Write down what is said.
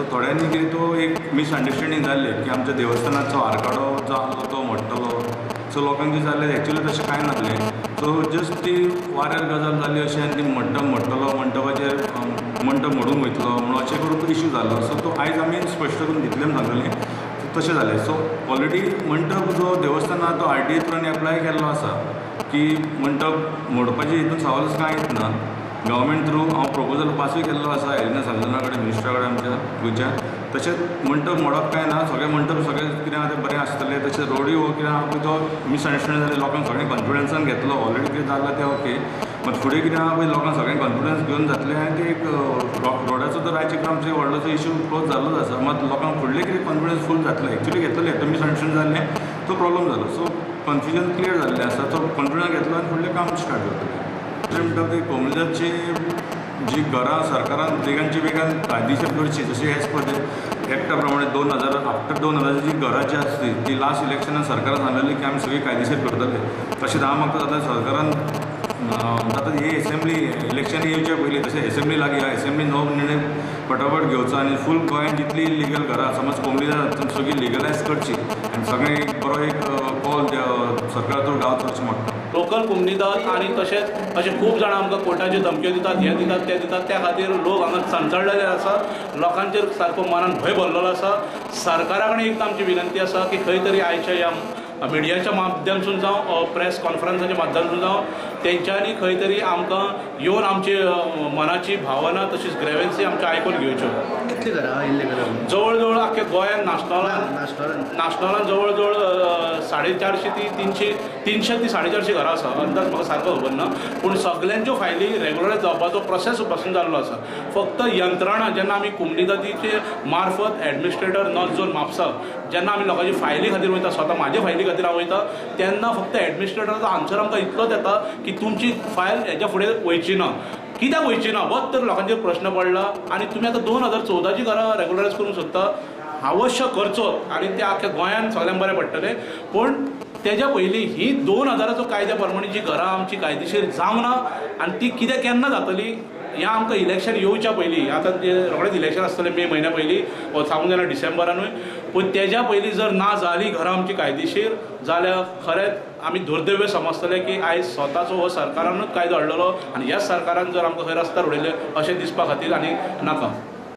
So थोड्यांनी कितें तो एक मिसअंडरस्टँडींग जाल्ले की आमच्या देवस्थानाचो आरकाडो जो आसलो तो मोडटलो. सो लोकांक कितें जालें एक्चुअली तशें कांय नासलें. सो जस्ट ती वाऱ्यार गजाल जाली अशी आनी ती मोडटलो मंडपाचेर मंडप मोडून वयतलो म्हणून अशें करून तो इशू जालो. सो तो आयज आमी स्पश्ट करून दितलें सांगलें तशें जालें. सो ऑलरेडी मंडप जो देवस्थान आहा तो RTI थ्रून एप्लाय केल्लो आसा की मंडप मोडपाचें हितून सवालच कांय येत ना. गव्हर्मेंट थ्रू हांव प्रपोजल पासूय केल्लो आसा एलिना सालजना कडेन मिनिस्टरा कडेन आमच्या गोंयच्या. तशेंच मंडप मोडप काय ना, सगळे मंडप सगळे कितें आहा तें बरें आसतलें. तशें रोडूय हो कितें आहा पळय तो मिसअंडरस्टँड जालें लोकांक सगळें कॉन्फिडन्सान घेतलो. ऑलरेडी कितें जालां तें ओके, मात फुडें कितें आहा पळय लोकांक सगळें कॉन्फिडन्स घेवन जातलें आनी ते एक रोडाचो तर राज्यक्रमाचो व्हडलोसो इशू क्लोज जाल्लोच आसा. मात लोकांक फुडलें कितें कॉन्फिडन्स फूल जातलें एक्चुअली घेतलें तो मिसअंडरस्टँड जाल्लें तो प्रॉब्लम जालो. सो कन्फ्युजन क्लियर जाल्लें आसा. तो कॉन्फिडन्स घेतलो आनी फुडलें काम स्टार्ट जातलें. म्हणटा ती कोमुलदाची जी घरां सरकारान बेगांची बेगान कायदेशीर करची जशी एज पर एक्टा प्रमाणे 2000 आफ्टर 2000 जी घरां जी आसली ती लास्ट इलेक्शनान सरकारान सांगलेली की आमी सगळी कायदेशीर करतले. तशें हांव म्हाका जाता सरकारान आतां ही एसेंब्ली इलेक्शन येवच्या पयलीं तशें एसेंब्ली लागीं एसेंब्ली नवो निर्णय फटाफट घेवचो आनी फूल गोंयांत जितली लिगल घरां समज कोमुलदान सगळी लिगलायज करची आनी सगळें एक बरो एक कॉल सरकारा थ्रू गांवचो अशें म्हाका. लोकल कोमुनिदाद आनी तशेंच अशें खूब जाणां आमकां कोर्टाच्यो धमक्यो दितात, हें दितात तें दितात. त्या खातीर लोक हांगा चणचळलेले आसा. लोकांचेर सारको मनान भंय भरलेलो आसा. सरकारा कडेन एक आमची विनंती आसा की खंय तरी आयच्या ह्या मिडियाच्या माध्यमांतसून जावं प्रेस कॉन्फरन्साच्या माध्यमांतसून जावं तेंच्यांनी खंय तरी आमकां येवन आमची मनाची भावना तशीच ग्रेवेन्सी आमच्या आयकून घेवच्यो. कितली घरां इल्लीगल जवळ जवळ आख्या गोंयांत नाशनलान जवळ जवळ 450 ती 300 ती 450 घरां आसा. अंदाज म्हाका सारको खबर ना, पूण सगळ्यांच्यो फायली रेगुलरायज जावपाचो प्रोसेस पासून जाल्लो आसा. फक्त यंत्रणा जेन्ना आमी कोमुनिदादीचे मार्फत एडमिनिस्ट्रेटर नॉर्थ झोन म्हापसा जेन्ना आमी लोकांची फायली खातीर वयता, स्वता म्हाज्या फायली खातीर हांव वयता, तेन्ना फक्त एडमिनिस्ट्रेटराचो आन्सर आमकां इतलोच येता की तुमची फायल हेच्या फुडें वयची ना. कित्याक वयची ना होच तर लोकांचेर प्रश्न पडला. आनी तुमी आतां 2014ची घरां रेगुलरायज करूंक सोदता, अवश्य करचो आनी ते आख्या गोंयांत सगळ्यांक बरें पडटलें. पूण तेज्या पयलीं ही 2000चो कायद्या प्रमाणे जी घरां आमची कायदेशीर जावंक ना आनी ती कितें केन्ना जातली हें आमकां इलेक्शन येवच्या पयलीं, आतां रोखडेंच इलेक्शन आसतलें मे म्हयन्या पयलीं वो सांगूंक जायना डिसेंबरानूय, पूण तेज्या पयलीं जर ना जाली घरां आमची कायदेशीर जाल्यार खरेंच आमी दुर्दैव्य समजतले की आयज स्वताचो हो सरकारानूच कायदो हाडलेलो आनी ह्याच सरकारान जर आमकां खंय रस्त्यार उडयले अशें दिसपा खातीर आनी नाका.